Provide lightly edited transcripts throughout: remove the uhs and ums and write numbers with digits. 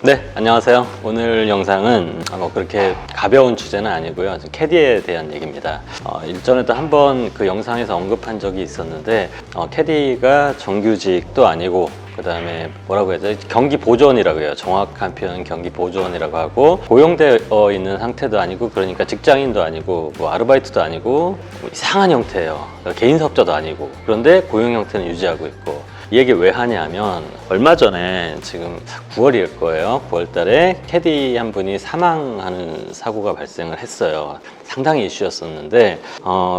네, 안녕하세요. 오늘 영상은 그렇게 가벼운 주제는 아니고요. 캐디에 대한 얘기입니다. 일전에도 한번 그 영상에서 언급한 적이 있었는데 캐디가 정규직도 아니고 그 다음에 뭐라고 해야 되지? 경기 보조원이라고 해요. 정확한 표현은 경기 보조원이라고 하고 고용되어 있는 상태도 아니고 그러니까 직장인도 아니고 뭐 아르바이트도 아니고 뭐 이상한 형태예요. 그러니까 개인 사업자도 아니고 그런데 고용 형태는 유지하고 있고 이 얘기 왜 하냐면 얼마 전에 지금 9월일 거예요. 9월 달에 캐디 한 분이 사망하는 사고가 발생을 했어요. 상당히 이슈였었는데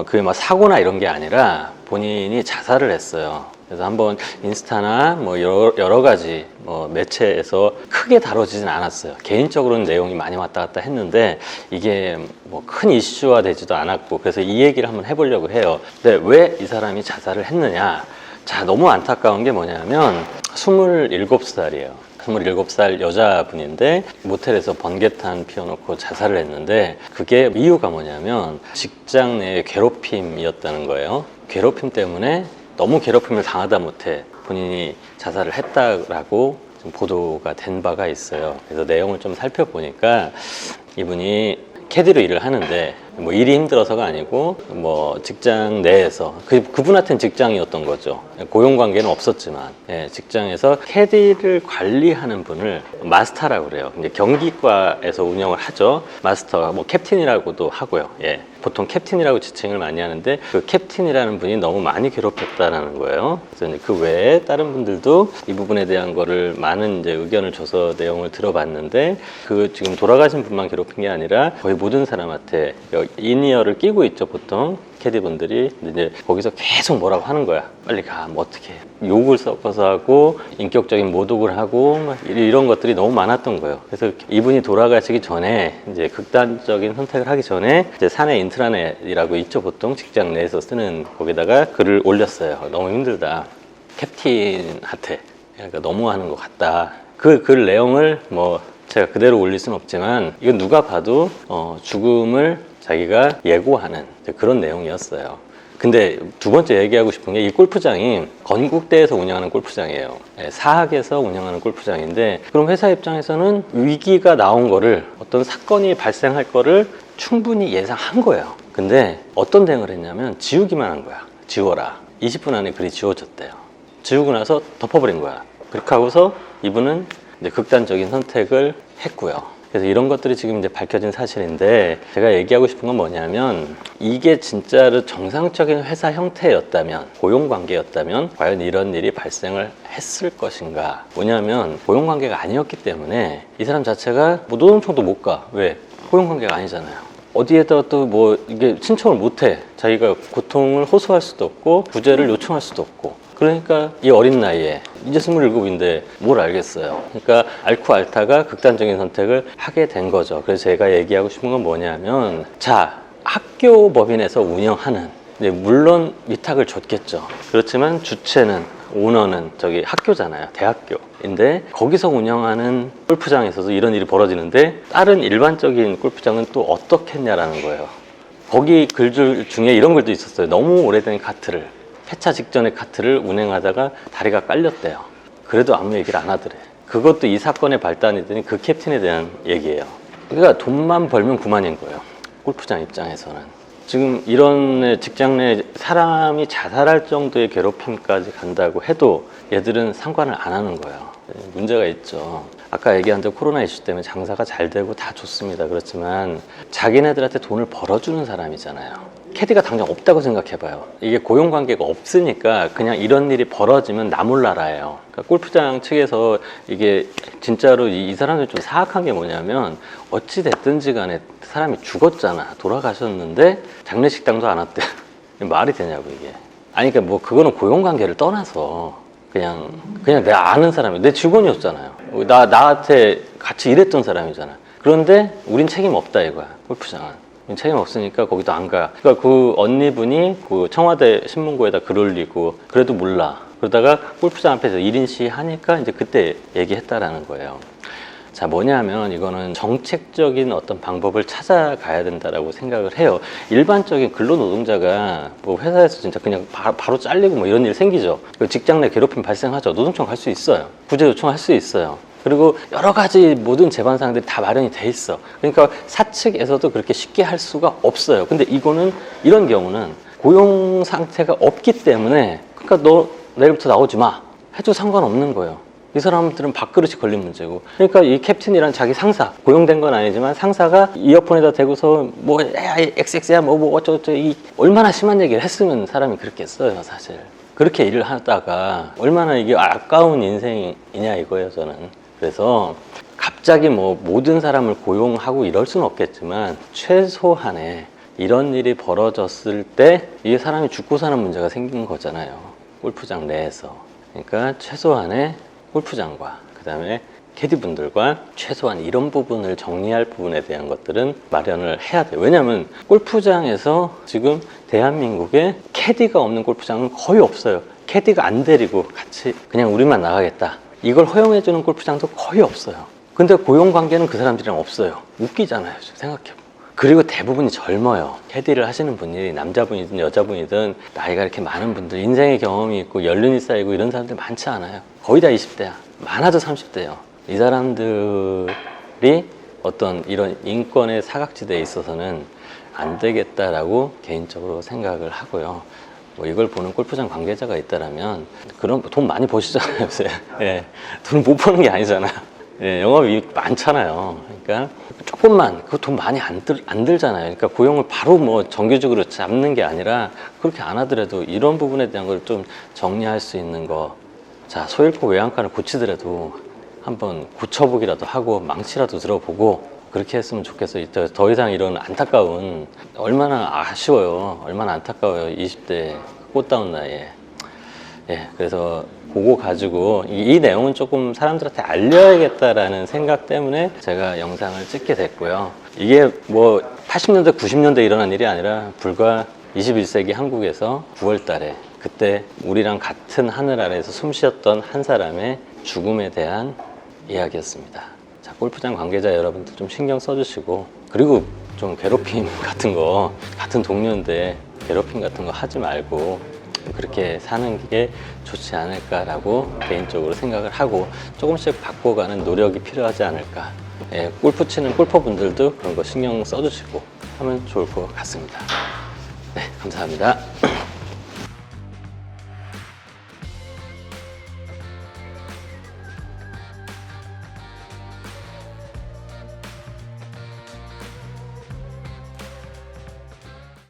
그게 막 사고나 이런 게 아니라 본인이 자살을 했어요. 그래서 한번 인스타나 뭐 여러 가지 매체에서 크게 다뤄지진 않았어요. 개인적으로는 내용이 많이 왔다 갔다 했는데 이게 뭐 큰 이슈화 되지도 않았고 그래서 이 얘기를 한번 해보려고 해요. 근데 왜 이 사람이 자살을 했느냐? 자, 너무 안타까운 게 뭐냐면 27살이에요. 27살 여자분인데 모텔에서 번개탄 피워놓고 자살을 했는데 그게 이유가 뭐냐면 직장 내 괴롭힘이었다는 거예요. 괴롭힘 때문에 너무 괴롭힘을 당하다 못해 본인이 자살을 했다라고 좀 보도가 된 바가 있어요. 그래서 내용을 좀 살펴보니까 이분이 캐디로 일을 하는데 뭐 일이 힘들어서가 아니고 뭐 직장 내에서 그분한테는 직장이었던 거죠. 고용 관계는 없었지만 직장에서 캐디를 관리하는 분을 마스터라고 그래요. 이제 경기과에서 운영을 하죠. 마스터 뭐 캡틴이라고도 하고요. 보통 캡틴이라고 지칭을 많이 하는데 그 캡틴이라는 분이 너무 많이 괴롭혔다라는 거예요. 그래서 이제 그 외에 다른 분들도 이 부분에 대한 거를 많은 이제 의견을 줘서 내용을 들어봤는데 그 지금 돌아가신 분만 괴롭힌 게 아니라 거의 모든 사람한테 인이어를 끼고 있죠. 보통 캐디분들이 이제 거기서 계속 뭐라고 하는 거야. 빨리 가, 뭐 어떻게 욕을 섞어서 하고 인격적인 모독을 하고 막 이런 것들이 너무 많았던 거예요. 그래서 이분이 돌아가시기 전에 이제 극단적인 선택을 하기 전에 이제 사내 인트라넷이라고 있죠. 보통 직장 내에서 쓰는 거기다가 글을 올렸어요. 너무 힘들다. 캡틴한테 그러니까 너무하는 것 같다. 그 글 내용을 뭐 제가 그대로 올릴 수는 없지만 이건 누가 봐도 죽음을 자기가 예고하는 그런 내용이었어요. 근데 두 번째 얘기하고 싶은 게 이 골프장이 건국대에서 운영하는 골프장이에요. 사학에서 운영하는 골프장인데 그럼 회사 입장에서는 위기가 나온 거를 어떤 사건이 발생할 거를 충분히 예상한 거예요. 근데 어떤 대응을 했냐면 지우기만 한 거야. 지워라. 20분 안에 글이 지워졌대요. 지우고 나서 덮어버린 거야. 그렇게 하고서 이분은 이제 극단적인 선택을 했고요. 그래서 이런 것들이 지금 이제 밝혀진 사실인데 제가 얘기하고 싶은 건 뭐냐면 이게 진짜로 정상적인 회사 형태였다면 고용관계였다면 과연 이런 일이 발생을 했을 것인가. 뭐냐면 고용관계가 아니었기 때문에 이 사람 자체가 뭐 노동청도 못 가. 왜? 고용관계가 아니잖아요. 어디에다 또 뭐 이게 신청을 못 해. 자기가 고통을 호소할 수도 없고 구제를 요청할 수도 없고 그러니까 이 어린 나이에 이제 27인데 뭘 알겠어요. 그러니까 앓고 앓다가 극단적인 선택을 하게 된 거죠. 그래서 제가 얘기하고 싶은 건 뭐냐면 자, 학교 법인에서 운영하는 물론 위탁을 줬겠죠. 그렇지만 주체는 오너는 저기 학교잖아요. 대학교인데 거기서 운영하는 골프장에서도 이런 일이 벌어지는데 다른 일반적인 골프장은 또 어떻겠냐라는 거예요. 거기 글들 중에 이런 글도 있었어요. 너무 오래된 카트를 폐차 직전의 카트를 운행하다가 다리가 깔렸대요. 그래도 아무 얘기를 안 하더래. 그것도 이 사건의 발단이더니 그 캡틴에 대한 얘기예요. 그러니까 돈만 벌면 그만인 거예요. 골프장 입장에서는. 지금 이런 직장 내 사람이 자살할 정도의 괴롭힘까지 간다고 해도 얘들은 상관을 안 하는 거예요. 문제가 있죠. 아까 얘기한 대로 코로나 이슈 때문에 장사가 잘 되고 다 좋습니다. 그렇지만 자기네들한테 돈을 벌어주는 사람이잖아요. 캐디가 당장 없다고 생각해봐요. 이게 고용관계가 없으니까 그냥 이런 일이 벌어지면 나몰라라예요. 그러니까 골프장 측에서 이게 진짜로 이 사람들이 좀 사악한 게 뭐냐면 어찌 됐든지 간에 사람이 죽었잖아. 돌아가셨는데 장례식당도 안 왔대. 말이 되냐고 이게. 아니 그러니까 뭐 그거는 고용관계를 떠나서 그냥 내가 아는 사람이 내 직원이었잖아요. 나한테 같이 일했던 사람이잖아. 그런데 우린 책임 없다 이거야. 골프장은. 책임 없으니까 거기도 안 가. 그러니까 그 언니분이 그 청와대 신문고에다 글 올리고 그래도 몰라. 그러다가 골프장 앞에서 1인 시위 하니까 이제 그때 얘기했다라는 거예요. 자, 뭐냐면 이거는 정책적인 어떤 방법을 찾아가야 된다라고 생각을 해요. 일반적인 근로노동자가 뭐 회사에서 진짜 그냥 바로 잘리고 뭐 이런 일 생기죠. 직장 내 괴롭힘 발생하죠. 노동청 갈 수 있어요. 구제 요청할 수 있어요. 그리고 여러 가지 모든 재반사항들이 다 마련이 돼 있어. 그러니까 사측에서도 그렇게 쉽게 할 수가 없어요. 근데 이런 경우는 고용 상태가 없기 때문에, 그러니까 너 내일부터 나오지 마 해도 상관없는 거예요. 이 사람들은 밥그릇이 걸린 문제고. 그러니까 이 캡틴이란 자기 상사, 고용된 건 아니지만 상사가 이어폰에다 대고서 뭐 XX야 뭐 어쩌고저쩌고, 얼마나 심한 얘기를 했으면 사람이 그렇겠어요, 사실. 그렇게 일을 하다가 얼마나 이게 아까운 인생이냐 이거예요, 저는. 그래서 갑자기 뭐 모든 사람을 고용하고 이럴 수는 없겠지만, 최소한의 이런 일이 벌어졌을 때 이 사람이 죽고 사는 문제가 생긴 거잖아요, 골프장 내에서. 그러니까 최소한의 골프장과 그 다음에 캐디분들과 최소한 이런 부분을 정리할 부분에 대한 것들은 마련을 해야 돼요. 왜냐하면 골프장에서 지금 대한민국에 캐디가 없는 골프장은 거의 없어요. 캐디가 안 데리고 같이 그냥 우리만 나가겠다, 이걸 허용해주는 골프장도 거의 없어요. 근데 고용관계는 그 사람들이랑 없어요. 웃기잖아요, 생각해보면. 그리고 대부분이 젊어요. 캐디를 하시는 분이 남자분이든 여자분이든 나이가 이렇게 많은 분들, 인생의 경험이 있고 연륜이 쌓이고 이런 사람들 많지 않아요. 거의 다 20대야. 많아도 30대예요. 이 사람들이 어떤 이런 인권의 사각지대에 있어서는 안 되겠다라고 개인적으로 생각을 하고요. 뭐 이걸 보는 골프장 관계자가 있다라면, 그런 돈 많이 버시잖아요, 요새. 예, 돈 못 버는 게 아니잖아요. 예, 영업이 많잖아요. 그러니까 조금만, 그 돈 많이 안 들잖아요. 그러니까 고용을 바로 뭐 정규직으로 잡는 게 아니라, 그렇게 안 하더라도 이런 부분에 대한 걸 좀 정리할 수 있는 거. 자, 소일코 외양간을 고치더라도 한번 고쳐보기라도 하고 망치라도 들어보고 그렇게 했으면 좋겠어요. 더 이상 이런 안타까운, 얼마나 아쉬워요. 얼마나 안타까워요. 20대 꽃다운 나이에. 예, 그래서 그거 가지고 이 내용은 조금 사람들한테 알려야겠다라는 생각 때문에 제가 영상을 찍게 됐고요. 이게 뭐 80년대, 90년대 일어난 일이 아니라 불과 21세기 한국에서 9월 달에, 그때 우리랑 같은 하늘 아래에서 숨 쉬었던 한 사람의 죽음에 대한 이야기였습니다. 자, 골프장 관계자 여러분들 좀 신경 써주시고, 그리고 좀 괴롭힘 같은 거, 같은 동료인데 괴롭힘 같은 거 하지 말고 그렇게 사는 게 좋지 않을까라고 개인적으로 생각을 하고, 조금씩 바꿔가는 노력이 필요하지 않을까. 예, 골프 치는 골퍼분들도 그런 거 신경 써주시고 하면 좋을 것 같습니다. 네, 감사합니다.